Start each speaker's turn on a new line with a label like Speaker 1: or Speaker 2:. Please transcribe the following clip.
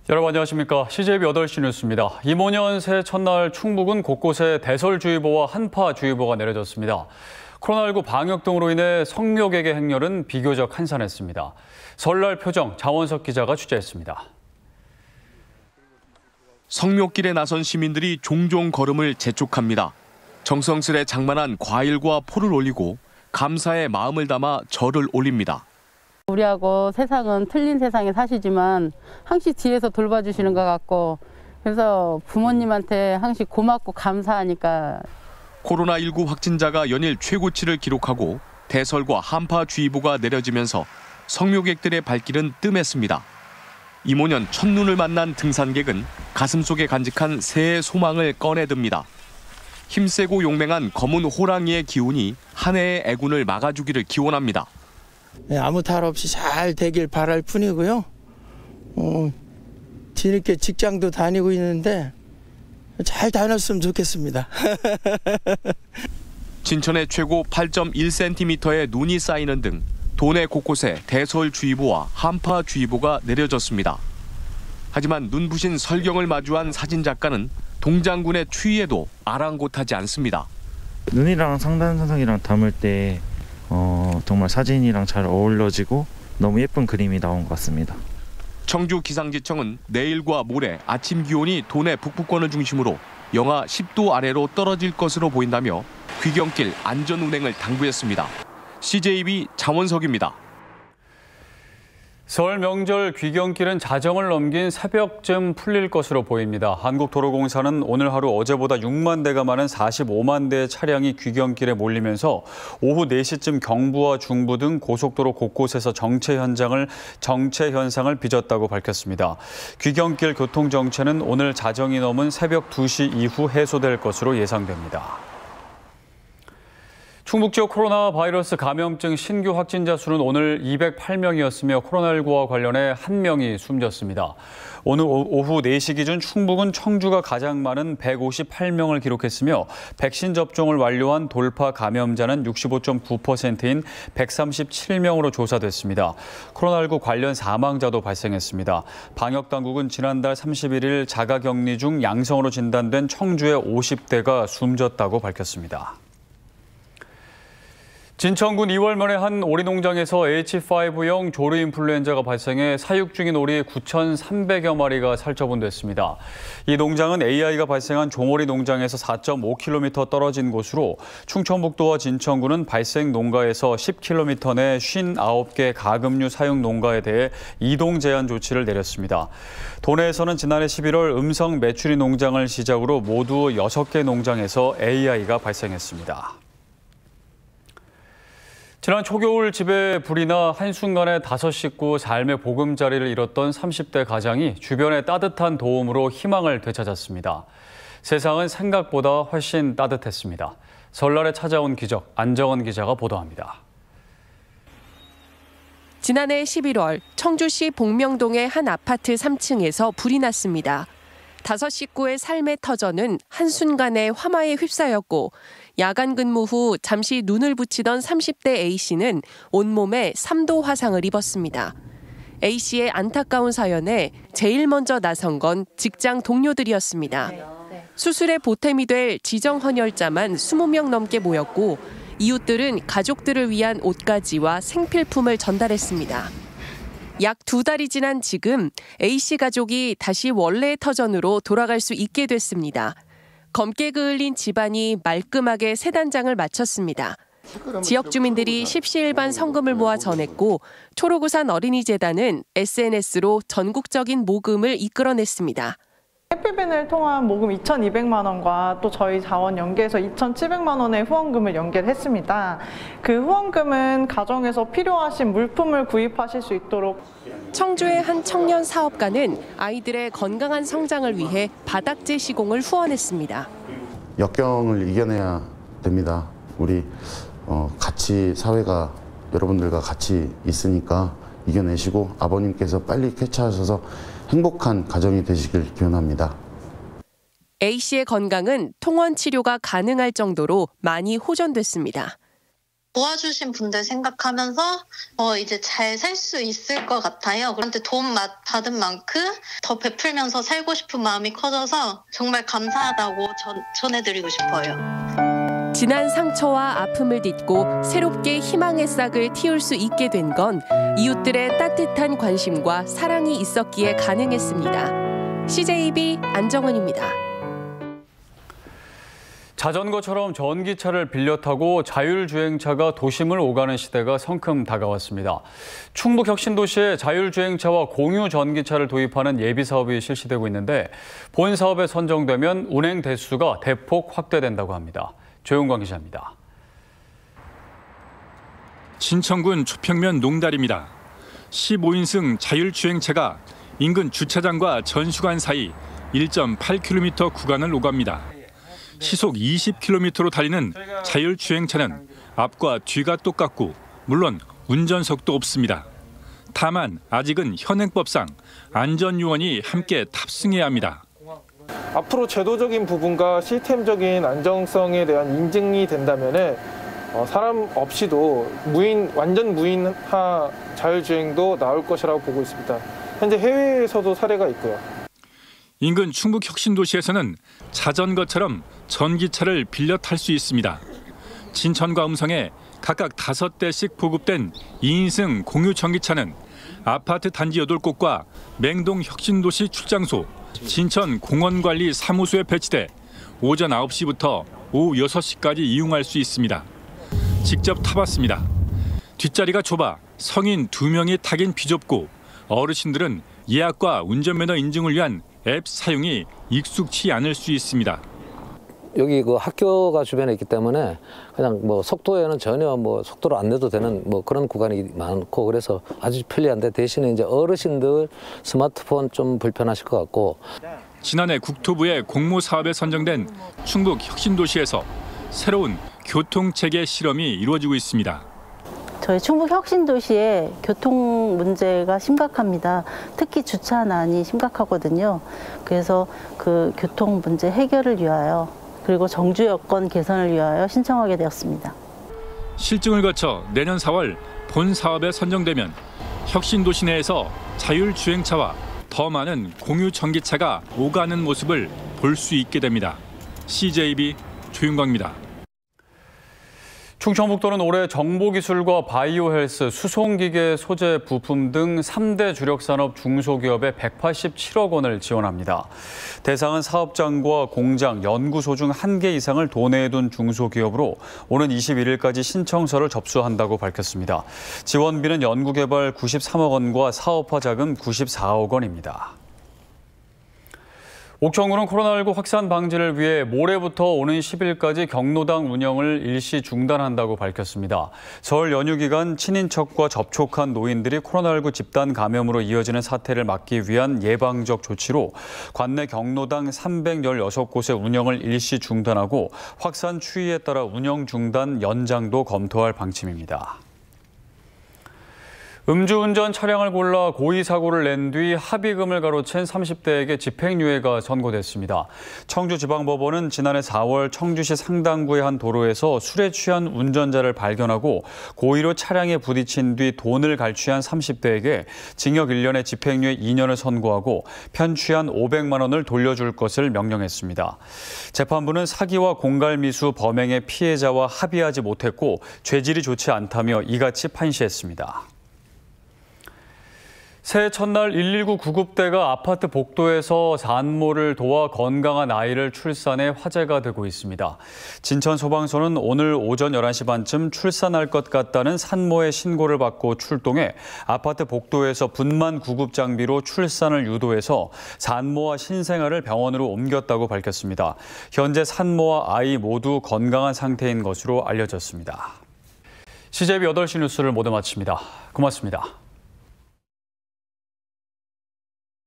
Speaker 1: 여러분 안녕하십니까. CJB 8시 뉴스입니다. 이모년 새해 첫날 충북은 곳곳에 대설주의보와 한파주의보가 내려졌습니다. 코로나19 방역 등으로 인해 성묘객의 행렬은 비교적 한산했습니다. 설날 표정 장원석 기자가 취재했습니다.
Speaker 2: 성묘길에 나선 시민들이 종종 걸음을 재촉합니다. 정성스레 장만한 과일과 포를 올리고 감사의 마음을 담아 절을 올립니다.
Speaker 3: 우리하고 세상은 틀린 세상에 사시지만 항시 뒤에서 돌봐주시는 것 같고 그래서 부모님한테 항시 고맙고 감사하니까.
Speaker 2: 코로나19 확진자가 연일 최고치를 기록하고 대설과 한파주의보가 내려지면서 성묘객들의 발길은 뜸했습니다. 이모년 첫눈을 만난 등산객은 가슴속에 간직한 새해 소망을 꺼내듭니다. 힘세고 용맹한 검은 호랑이의 기운이 한 해의 애군을 막아주기를 기원합니다.
Speaker 4: 아무 탈 없이 잘 되길 바랄 뿐이고요. 뒤늦게 직장도 다니고 있는데 잘 다녔으면 좋겠습니다.
Speaker 2: 진천에 최고 8.1cm의 눈이 쌓이는 등 도내 곳곳에 대설주의보와 한파주의보가 내려졌습니다. 하지만 눈부신 설경을 마주한 사진작가는 동장군의 추위에도 아랑곳하지 않습니다.
Speaker 5: 눈이랑 상단선상이랑 담을 때 정말 사진이랑 잘 어울려지고 너무 예쁜 그림이 나온 것 같습니다.
Speaker 2: 청주기상지청은 내일과 모레 아침 기온이 도내 북부권을 중심으로 영하 10도 아래로 떨어질 것으로 보인다며 귀경길 안전운행을 당부했습니다. CJB 장원석입니다.
Speaker 1: 설 명절 귀경길은 자정을 넘긴 새벽쯤 풀릴 것으로 보입니다. 한국도로공사는 오늘 하루 어제보다 6만 대가 많은 45만 대의 차량이 귀경길에 몰리면서 오후 4시쯤 경부와 중부 등 고속도로 곳곳에서 정체 현상을 빚었다고 밝혔습니다. 귀경길 교통정체는 오늘 자정이 넘은 새벽 2시 이후 해소될 것으로 예상됩니다. 충북 지역 코로나 바이러스 감염증 신규 확진자 수는 오늘 208명이었으며 코로나19와 관련해 1명이 숨졌습니다. 오늘 오후 4시 기준 충북은 청주가 가장 많은 158명을 기록했으며 백신 접종을 완료한 돌파 감염자는 65.9%인 137명으로 조사됐습니다. 코로나19 관련 사망자도 발생했습니다. 방역당국은 지난달 31일 자가격리 중 양성으로 진단된 청주의 50대가 숨졌다고 밝혔습니다. 진천군 2월 말에 한 오리 농장에서 H5형 조류인플루엔자가 발생해 사육 중인 오리 9,300여 마리가 살처분됐습니다. 이 농장은 AI가 발생한 종오리 농장에서 4.5km 떨어진 곳으로 충청북도와 진천군은 발생 농가에서 10km 내 59개 가금류 사육 농가에 대해 이동 제한 조치를 내렸습니다. 도내에서는 지난해 11월 음성 메추리 농장을 시작으로 모두 6개 농장에서 AI가 발생했습니다. 지난 초겨울 집에 불이 나 한순간에 5식구 삶의 보금자리를 잃었던 30대 가장이 주변의 따뜻한 도움으로 희망을 되찾았습니다. 세상은 생각보다 훨씬 따뜻했습니다. 설날에 찾아온 기적, 안정원 기자가 보도합니다.
Speaker 6: 지난해 11월 청주시 복명동의 한 아파트 3층에서 불이 났습니다. 5식구의 삶의 터전은 한순간에 화마에 휩싸였고 야간 근무 후 잠시 눈을 붙이던 30대 A씨는 온몸에 3도 화상을 입었습니다. A씨의 안타까운 사연에 제일 먼저 나선 건 직장 동료들이었습니다. 수술에 보탬이 될 지정 헌혈자만 20명 넘게 모였고 이웃들은 가족들을 위한 옷가지와 생필품을 전달했습니다. 약 2달이 지난 지금 A씨 가족이 다시 원래의 터전으로 돌아갈 수 있게 됐습니다. 검게 그을린 집안이 말끔하게 새 단장을 마쳤습니다. 지역 주민들이 십시일반 성금을 모아 전했고 초록우산 어린이재단은 SNS로 전국적인 모금을 이끌어냈습니다.
Speaker 7: 해피빈을 통한 모금 2,200만 원과 또 저희 자원 연계해서 2,700만 원의 후원금을 연계했습니다. 그 후원금은 가정에서 필요하신 물품을 구입하실 수 있도록.
Speaker 6: 청주의 한 청년 사업가는 아이들의 건강한 성장을 위해 바닥재 시공을 후원했습니다.
Speaker 8: 역경을 이겨내야 됩니다. 우리 같이 사회가 여러분들과 같이 있으니까 이겨내시고 아버님께서 빨리 쾌차하셔서 행복한 가정이 되시길 기원합니다.
Speaker 6: A씨의 건강은 통원 치료가 가능할 정도로 많이 호전됐습니다.
Speaker 9: 도와주신 분들 생각하면서 이제 잘 살 수 있을 것 같아요. 그런데 도움 받은 만큼 더 베풀면서 살고 싶은 마음이 커져서 정말 감사하다고 전해드리고 싶어요.
Speaker 6: 지난 상처와 아픔을 딛고 새롭게 희망의 싹을 틔울 수 있게 된 건 이웃들의 따뜻한 관심과 사랑이 있었기에 가능했습니다. CJB 안정은입니다.
Speaker 1: 자전거처럼 전기차를 빌려 타고 자율주행차가 도심을 오가는 시대가 성큼 다가왔습니다. 충북 혁신도시에 자율주행차와 공유 전기차를 도입하는 예비사업이 실시되고 있는데 본 사업에 선정되면 운행 대수가 대폭 확대된다고 합니다. 조용광 기자입니다.
Speaker 10: 진천군 초평면 농다리입니다. 15인승 자율주행차가 인근 주차장과 전시관 사이 1.8km 구간을 오갑니다. 시속 20km로 달리는 자율주행차는 앞과 뒤가 똑같고 물론 운전석도 없습니다. 다만 아직은 현행법상 안전요원이 함께 탑승해야 합니다.
Speaker 11: 앞으로 제도적인 부분과 시스템적인 안정성에 대한 인증이 된다면 사람 없이도 완전 무인화 자율주행도 나올 것이라고 보고 있습니다. 현재 해외에서도 사례가 있고요.
Speaker 10: 인근 충북 혁신도시에서는 자전거처럼 전기차를 빌려 탈 수 있습니다. 진천과 음성에 각각 5대씩 보급된 2인승 공유 전기차는 아파트 단지 8곳과 맹동 혁신도시 출장소, 진천 공원관리사무소에 배치돼 오전 9시부터 오후 6시까지 이용할 수 있습니다. 직접 타봤습니다. 뒷자리가 좁아 성인 2명이 타긴 비좁고 어르신들은 예약과 운전면허 인증을 위한 앱 사용이 익숙치 않을 수 있습니다.
Speaker 12: 여기 그 학교가 주변에 있기 때문에 그냥 속도에는 전혀 속도를 안 내도 되는 그런 구간이 많고 그래서 아주 편리한데 대신에 이제 어르신들 스마트폰 좀 불편하실 것 같고.
Speaker 10: 지난해 국토부의 공모 사업에 선정된 충북 혁신도시에서 새로운 교통체계 실험이 이루어지고 있습니다.
Speaker 13: 저희 충북 혁신도시의 교통 문제가 심각합니다. 특히 주차난이 심각하거든요. 그래서 그 교통 문제 해결을 위하여 그리고 정주 여건 개선을 위하여 신청하게 되었습니다.
Speaker 10: 실증을 거쳐 내년 4월 본 사업에 선정되면 혁신도시 내에서 자율주행차와 더 많은 공유 전기차가 오가는 모습을 볼 수 있게 됩니다. CJB 조윤광입니다.
Speaker 1: 충청북도는 올해 정보기술과 바이오 헬스, 수송기계 소재 부품 등 3대 주력산업 중소기업에 187억 원을 지원합니다. 대상은 사업장과 공장, 연구소 중 1개 이상을 도내에 둔 중소기업으로 오는 21일까지 신청서를 접수한다고 밝혔습니다. 지원비는 연구개발 93억 원과 사업화 자금 94억 원입니다. 옥천군은 코로나19 확산 방지를 위해 모레부터 오는 10일까지 경로당 운영을 일시 중단한다고 밝혔습니다. 설 연휴 기간 친인척과 접촉한 노인들이 코로나19 집단 감염으로 이어지는 사태를 막기 위한 예방적 조치로 관내 경로당 316곳의 운영을 일시 중단하고 확산 추이에 따라 운영 중단 연장도 검토할 방침입니다. 음주운전 차량을 골라 고의 사고를 낸 뒤 합의금을 가로챈 30대에게 집행유예가 선고됐습니다. 청주지방법원은 지난해 4월 청주시 상당구의 한 도로에서 술에 취한 운전자를 발견하고 고의로 차량에 부딪힌 뒤 돈을 갈취한 30대에게 징역 1년에 집행유예 2년을 선고하고 편취한 500만 원을 돌려줄 것을 명령했습니다. 재판부는 사기와 공갈미수 범행의 피해자와 합의하지 못했고 죄질이 좋지 않다며 이같이 판시했습니다. 새해 첫날 119 구급대가 아파트 복도에서 산모를 도와 건강한 아이를 출산해 화제가 되고 있습니다. 진천소방서는 오늘 오전 11시 반쯤 출산할 것 같다는 산모의 신고를 받고 출동해 아파트 복도에서 분만 구급 장비로 출산을 유도해서 산모와 신생아를 병원으로 옮겼다고 밝혔습니다. 현재 산모와 아이 모두 건강한 상태인 것으로 알려졌습니다. CJB 8시 뉴스를 모두 마칩니다. 고맙습니다.